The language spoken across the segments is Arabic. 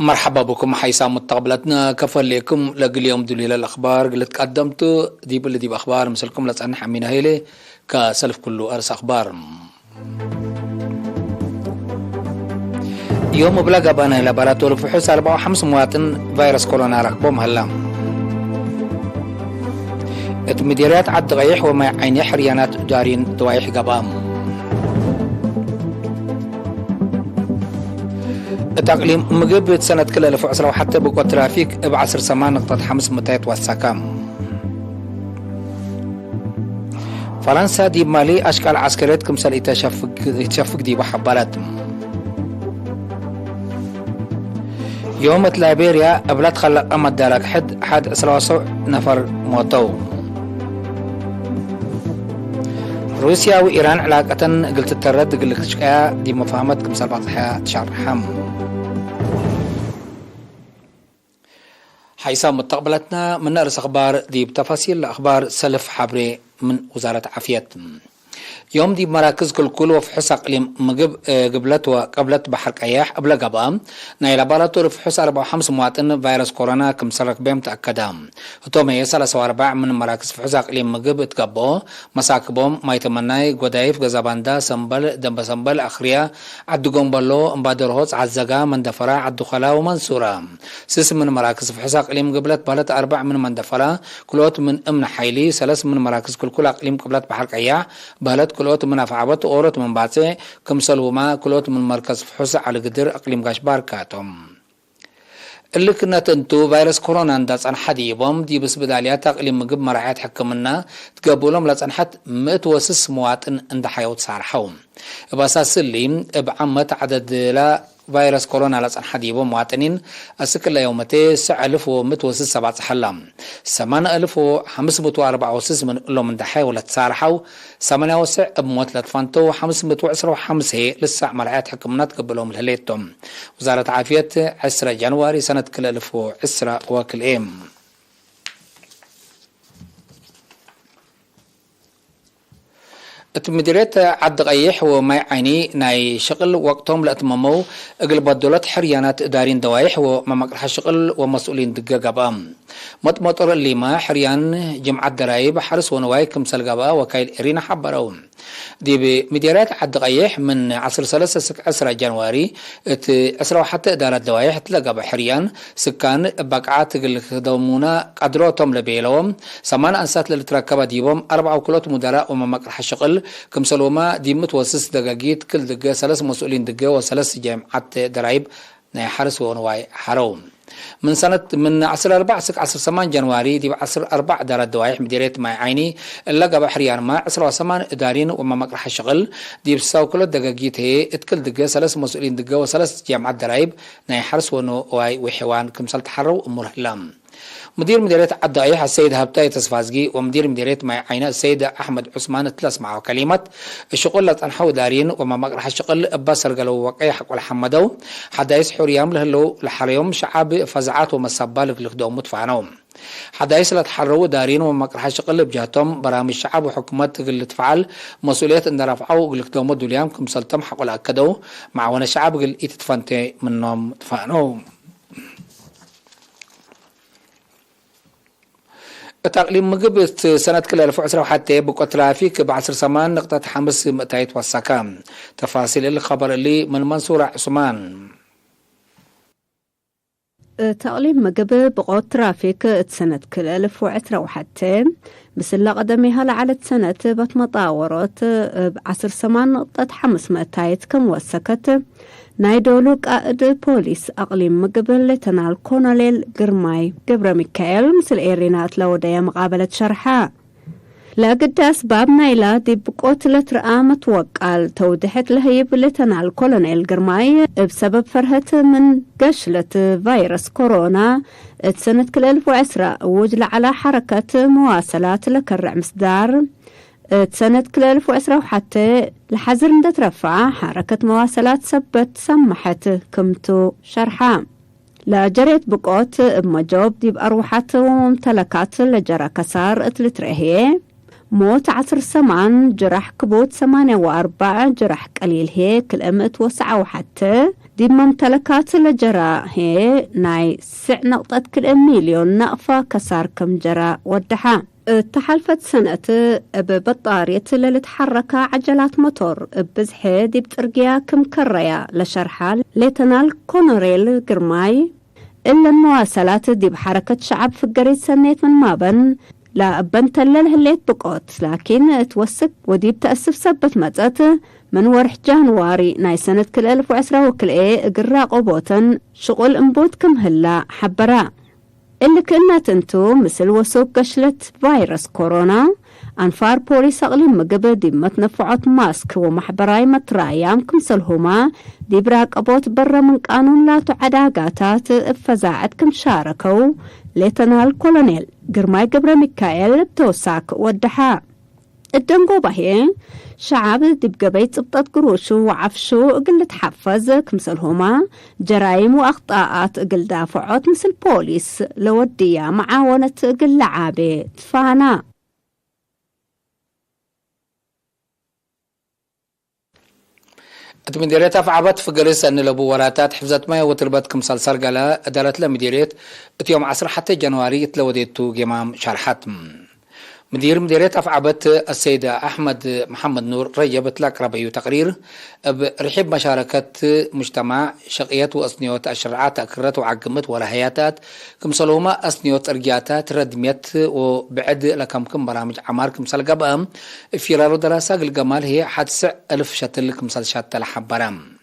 مرحبا بكم حيسام مستقبلاتنا كفل لكم لقل يوم دليل الأخبار قلت قدمت ديب اللي ديب أخبار مثلكم لتسألنا حمينا هيلي كسلف كله أرس أخبار يوم بلغ بانا لابراتور فحوص 4 مواطن فيروس كورونا ركبهم هلا مديريات عد غيح وما عين حريانات دارين دوايح قبام تقليم مجب سنة كل 2010 وحتى بقوة ترافيك بعصر 8.5 متى والسكام فرنسا دي مالي أشكال عسكريات كمثال يتشفق دي بحبالات يوم ليبيريا أبلاد خلق أمد دارك حد 13 نفر موتو روسيا وإيران علاقة قلت الترد قلت شكاية دي مفاهمات كمثال بطحية تشرحهم حيث مستقبلتنا من نرس أخبار دي بتفاصيل أخبار سلف حبري من وزارة عافية يوم دي مراكز كل وفحص أقليم قبلت وقبلت بحر كياح قبل قبام نايل بالاتور فحص 4 مواطن فيروس كورونا كم سرق بهم تأكدام هتوم يسال 4 من مراكز فحص أقليم مقب تقبو مساكبهم ما يتمناي قدايف غزاباندا سنبل دنب سنبل أخريا عدو قنبلو مبادرهوز عزقا من دفرا عدو خلا ومنصورا سيس من مراكز فحص أقليم قبلت بالت 4 من دفرا كلوت من أمن حيلي 3 من مراكز كل أقليم قبلت بحر كياح بالت كلوت من أفعبت أورت من بعثة كم سلوما كلوت من مركز فحوص على قدر أقليم غاشبار كاتم اللي كنا تنتو فيروس كورونا انداز عن حديبهم دي بس بداليات أقليم مقب مراعيات حكمنا تقابلهم لازن حد 100 وسس مواطن عند حيوت صارحهم بأساس اللي بعمت عدد لا فيروس كورونا لازن حديبهم مواطنين أسكل يومتي 9107 حلام 8504 من قلهم من دحي ولا تصارحوا 8 بموت لتفانتو 525 هي لسه مراعيات حكمنا تقبلهم لهليتهم وزارة عافية 10 جانواري سنة كل 2010 واكل ايم مديريات عد غيح وما عيني ناي شغل وقتهم لأتمموا اقلب الدولات حريانات دارين دوايح وما مقرح شغل ومسؤولين دقا قبام مطر اللي ما حريان جمعة درايب حرس ونواي كمسال قبا وكايل إرينا حبرون دي بمديريات عد غيح من عصر 10 جانواري أسروا حتى إدارة دوايح تلقى بحريان سكان بقعات دومونا قدروتهم لبيلهم 8 أنسات للتركبة ديبهم 4 كلوت مدراء وما مقرح شغل كم سلوما دي متوسس دقاقيت كل دقا 3 مسؤولين دقا و3 جامعات درايب ناي حرس ونواي حروم من سنة من عصر 4 جانواري دي عصر 4 دار الدوايح مديرية ما عيني اللقى بحريان ما عصر 8 إدارين وما مقرح الشغل دي بساو كل دقاقيت هي اتكل دقا 3 مسؤولين دقا و3 جامعات درايب ناي حرس ونواي وحيوان كمسال تحرو أمور هلام مدير مديرية الضائحة السيد هبتاي تصفازقي ومدير مديرية ما عينة السيد أحمد عثمان تلس معه كلمة الشغل لتنحو دارين وما مقرح الشغل باسر قالوا وقعي حق والحمدو حدا يسحور يامله له لحريوم شعب فزعات ومسابالك لخدوم مدفعنهم حدا يسلا تحروا دارين وما مقرح الشغل بجهتهم برامج الشعب وحكومات اللي تفعل مسؤولية ان رفعوا لخدوم دوليام كم سلطم حق والأكدو مع وانا شعب قل يتتفنتي منهم تفعنهم تقليم مقبت سنة كل 2010 وحتى بقى ترافيك بعصر 8.5 متى والسكام تفاصيل الخبر اللي من منصور عثمان تقليم مقبل بقى ترافيك سنة كل 2010 وحتى بس اللي قدميها لعلى سنة بتمطاورات بعصر 8.5 متى كم وسكت نايدولو قائد بوليس أقليم مقبل لتنال كونوليل قرماي قبر ميكايل مثل إيرينات لودية مقابلة شرحة لا قد أسباب نايلا دي بقوت لترقى متوقع توضحت لهيب لتنال كولونيل قرماي بسبب فرهة من قشلة فيروس كورونا سنة كل 2010 وجل على حركة مواصلات لكرع مصدار سنة كل 2010 وحتى لحزر مدت رفع حركة مواصلات سبت سمحت كمتو شرحة لا جريت بقوت بمجوب دي بأروحات وممتلكات لجرى كسار اتلترهي موت عصر 8 جرح كبوت 8 و4 جرح قليل هيك الأمت وسعة وحتى دي ممتلكات لجرا هي ناي 9.1 نقفة كسار كم جرا ودحا تحالفت سنة ببطارية اللي تحرك عجلات موتور بزحي دي بترقيا كم كريا لشرحة ليتنال كونوريل قرماي إلا المواصلات دي بحركة شعب في القريد سنيت من مابن لا بنتلل هليت بقوت لكن توسك ودي بتأسف سبت متأت من ورح جانواري ناي سنة كل 1010 وكل قرا قبوتن شغل انبوت كم هلا حبرا اللي كنا تنتو مثل وسوق قشلت فيروس كورونا أنفار بوليس أغلين مقبل دي متنفعات ماسك ومحبراي مترايام كمسلهما دي براك أبوت برا من قانون لا تعداقاتات فزاعت كم شاركو ليتنال كولونيل قرماي قبر ميكايل بتوساك ودحا الدنقو بهي شعب دي بقبيت ابطات قروشو وعفشو قل تحفز كمسلهما جرايم وأخطاءات قل دافعات مثل بوليس لودية معاونة قل لعابي تفانا مديرية أفعبت في قريس أن لبو وراتات حفظت مايا وتربت كمسال سرقلا أدارت لمديرية يوم 10 حتى جنواري تلوديتو جمام شرحت مديرية أفعبت السيدة أحمد محمد نور رجبت لك ربيو تقرير برحب مشاركة مجتمع شقيات وأصنيوت الشرعات أكرت وعقمت ورهياتات كمسلوما أصنيوت أرجياتات ردميت وبعد لكم برامج عماركم سلقبام في رارو دراسة الجمال هي حادثة 1000 شتل كمسل شتل حبرام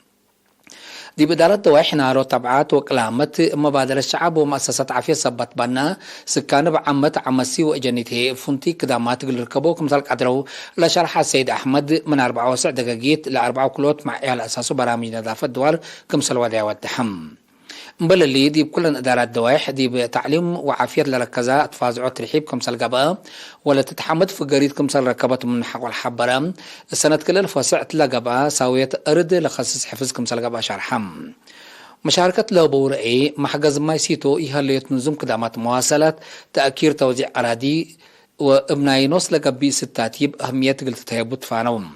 دي بدارة دواحي نارو تبعات وكلامت مبادرة الشعب ومؤسسات عافية صبت بنا سكان بعمت عمسي وإجانيته فنتي كدامات الركبو كمثال قدروا لشرح السيد أحمد من 94 دقيقة ل 4 كلوت مع إعلى أساسه برامج نظافة دوار كمثال وداع والتحم مبل اللي دي بكل إدارات دوايح دي بتعليم وعافية لركزة تفازعوا ترحيب كمثال قبا ولا تتحمد في قريد كمثال ركبت من حق والحبرة السنة كل الفاسعة لقبا ساوية أرد لخصص حفظ كمثال قبا شرحم مشاركة لابو رأي محجز ما يسيتو إيهاليت نظم قدامات مواصلات تأكير توزيع أراضي وابناي نص لقبي ستاتيب أهمية قلت تهيبوت فانوم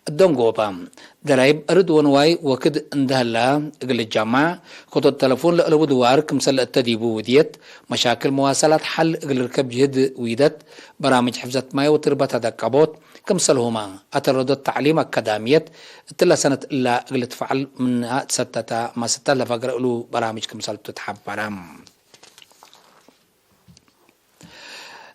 الدنقوبا درايب أرد ونواي وكد اندهلا قل الجامعة خطو التلفون لألو دوار كمسل التديبو وديت مشاكل مواصلات حل قل ركب جهد ويدت برامج حفظت ماي وتربط هدكابوت كمسلهما أتردد التعليم أكاديمية تلا سنة إلا قل تفعل منها ستة ما ستة لفقر ألو برامج كمسل تتحب برام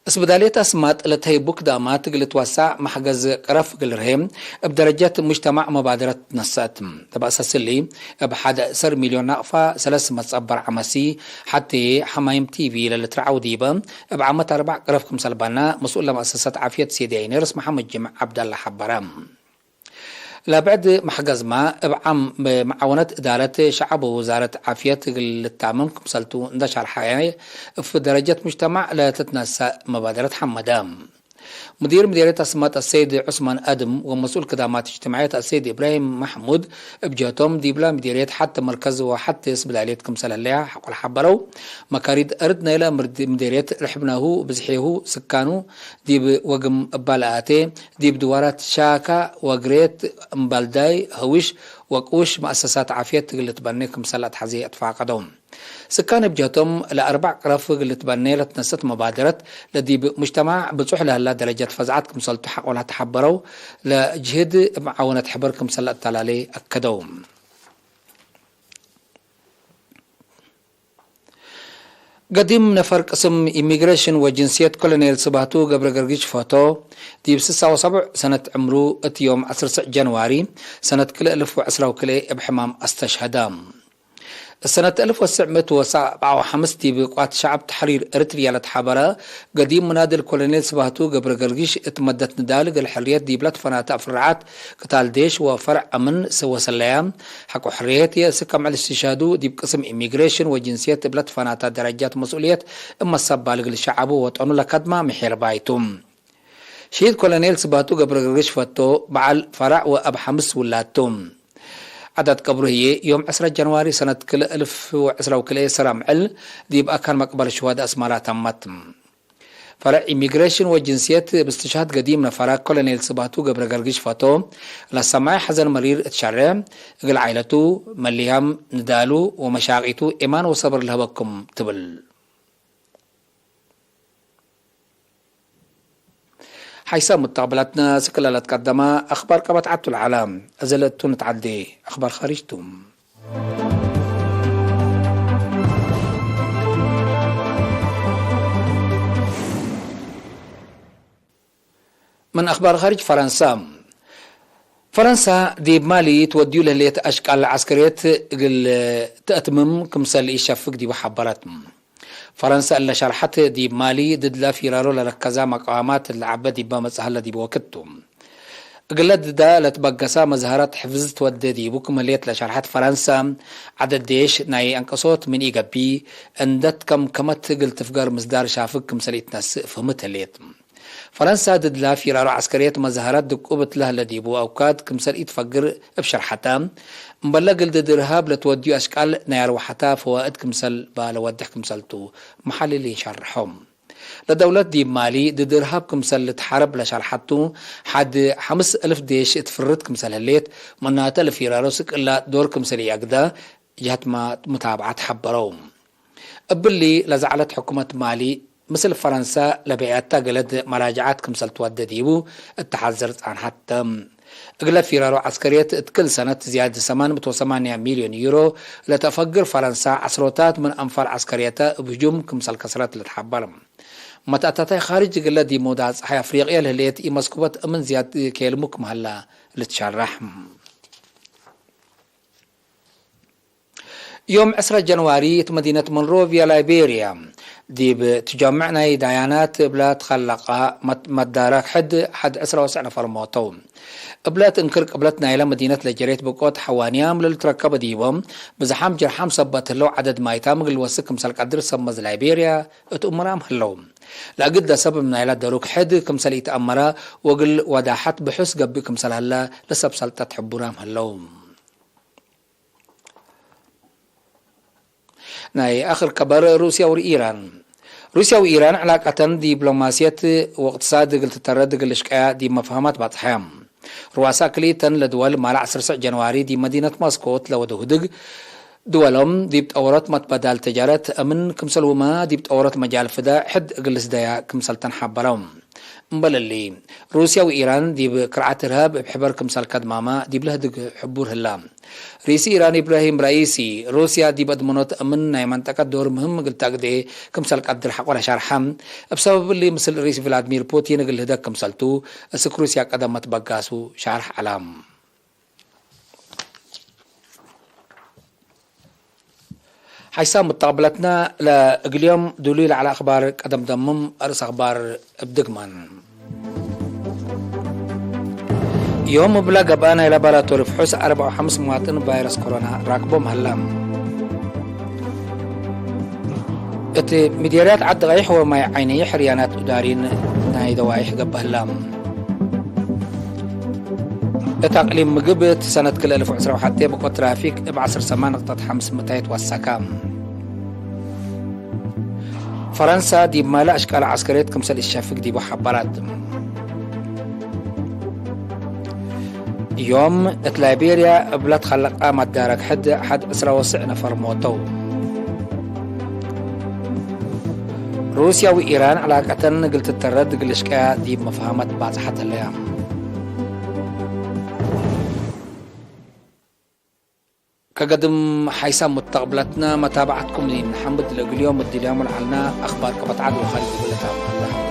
اسبدالية اسمات لتهيبوك دامات قل توسع محجز قرف قل رهيم بدرجات مجتمع مبادرة نصات تبع أساس اللي بحد 10 مليون نقفة 3 متصبر عمسي حتى حمايم تي في للترعو ديبا بعمة 4 قرف كمسال بنا مسؤول لمؤسسات عافية سيدي عينيرس محمد جمع عبد الله حبرام لا بعد محجز ما بعم معاونة إدارة شعب ووزارة عافية التعامل كمسالتو اندشار حياة في درجة مجتمع لا تتنسى مبادرة حمدام مديرية اسمات السيد عثمان أدم ومسؤول خدمات اجتماعية السيد إبراهيم محمود بجاتهم ديبلا مديرية حتى مركز وحتى اسبدالية كمسال الليها حق الحبرو مكاريد أردنا إلى مديرية رحبناه بزحيه سكانو ديب وقم بالآتي ديب دوارات شاكا وقريت مبالداي هوش وقوش مؤسسات عافية اللي تبني كمسالات حزي أتفاقدهم سكان بجهتهم لأربع قرف اللي تبني لتنسط مبادرة لدي مجتمع بتصح لها درجات فزعات كمسال تحق ولا تحبروا لجهد معاونة حبر كمسال التلالي أكدوم قديم نفر قسم إيميغريشن وجنسيات كولونيل صباحتو قبل قرقيش فاتو دي بسسة وسبع سنة عمرو يوم 10 جنواري سنة كل 1010 وكلي بحمام استشهدام السنة 1957 دي بقوات شعب تحرير إريتريا لتحبرة قديم منادي الكولونيل صباحتو قبل قرقيش اتمدت ندالق الحريات دي بلاد فناتا فرعات قتال ديش وفرع أمن سوى سلام حقو حرياتي سكم على الاستشهادو دي بقسم إيميغريشن وجنسيات بلاد فناتا درجات مسؤوليات اما السبالق للشعب وطعنو لكدما محير بايتم شهيد كولونيل صباحتو قبل قرقيش فاتو بعل فرع وأب حمس ولاتهم عدد قبره هي يوم 10 جنواري سنة كل 1010 وكل سرام عل دي بقى كان مقبل الشهداء اسمارات تمت فرع إيميغريشن وجنسيات باستشهاد قديم نفرا كولونيل سباتو قبر قرقش فاتو لسماعي حزن مرير اتشرع قل عائلتو مليهم ندالو ومشاقيتو إيمان وصبر لهبكم تبل حيث متقبلاتنا سكلالات قدما أخبار قبط عدتو العالم أزلتو نتعدي أخبار خارجتم من أخبار خارج فرنسا دي مالي توديو لهلية أشكال عسكريات تأتمم كمسال إيشافك دي وحبرات فرنسا اللي شرحت دي مالي ضد لا فيرارو لركزا مقامات العبة دي بامسهلة دي بوقتهم قلت دا لتبقسا مظهرات حفظ تودي دي بوكم الليت لشرحت فرنسا عدد ديش ناي انقصوت من إيجابي اندت كمت قلت فقر مصدار شافك كمسال يتناس فهمت الليت فرنسا ضد لا فيرارو عسكريات مظاهرات دقوبت لها لديبو أوقات كمسر يتفجر بشرحتها مبلغ ضد إرهاب لتوديو أشكال نيار وحتا فوائد كمسل بالودح كمسلتو محل اللي يشرحهم لدولة دي مالي ضد إرهاب كمسل تحارب لشرحتو حد 5000 ديش اتفرد كمسل هليت مناتا لفيرارو سك إلا دور كمسل يقدا جهة ما متابعات حبروهم أبلي لزعلت حكومة مالي مثل فرنسا لبيعتها قلت مراجعات كمسل تودى ديبو اتحذرت عن حتى اقلت فيرارو عسكريات كل سنة زيادة 8 مليون يورو لتفجر فرنسا عسروتات من أنفار عسكرياتها بهجوم كمسل كسرات لتحبرم متأتتها خارج قلت دي موضع صحي أفريقيا لهليت مسكوبة من زيادة كيلمك مهلا لتشرح يوم 10 جنواري مدينة مونروفيا ليبيريا دي بتجمعنا ديانات بلا تخلقها مدارك حد 10 نفر موتوا قبلت انكرك قبلتنا الى مدينة لجريت بقوت حوانيام للتركب ديبهم بزحام جرحام صبت له عدد مايتام قل وسك مسال قدر سمز ليبيريا اتأمرام هلوم لقد سبب من الى دروك حد كمسال يتأمرا وقل وداحت بحس قبي كمسال هلا لسب سلطة حبورام هلوم ناي آخر كبر روسيا وإيران علاقة دبلوماسية واقتصاد قلت ترد قلشكا دي مفهمات بطحام رؤساء كليتن لدول مال 10 جنواري دي مدينة موسكو لو دهدق دولهم دي بتأورات متبادل تجارة أمن كمسل وما دي بتأورات مجال فدا حد قلس دايا كمسل تنحبرهم مبللي روسيا وإيران دي بقرعة إرهاب بحبر كمسل كدماما دي بلهدق حبور هلام رئيسي إيران إبراهيم رئيسي روسيا دي بدمنوت أمن ناي منطقة دور مهم قلت أقدي كمسل قدر حق ولا شرحم بسبب اللي مثل الرئيس فلاديمير بوتين قل هداك كمسلتو اسك روسيا قدمت بقاسو شرح علام حيث متقبلتنا اليوم دليل على أخبار قدم دمم أرس أخبار بدقمان يوم بلا قبانا إلى بلاتور فحوس 4 و5 مواطن فيروس كورونا راكبهم هلام مديريات عد غيح وما عيني حريانات ادارين ناي دوايح قب هلام تقليم مقبت سنة كل 1010 وحتى بقوا ترافيك بعصر 8.5 متايت والسكام فرنسا دي مالا أشكال عسكريات كمسال الشافك دي بحبرات يوم ليبيريا بلاد خلق آمد دارك حد 10 نفر موتو روسيا وإيران علاقة قلت الترد قلشكا دي مفهمات بازحة اليوم كقدم حيث متقبلتنا متابعتكم لي محمد اليوم اليوم العلنا أخبار كبت عدو خالد بلتام الله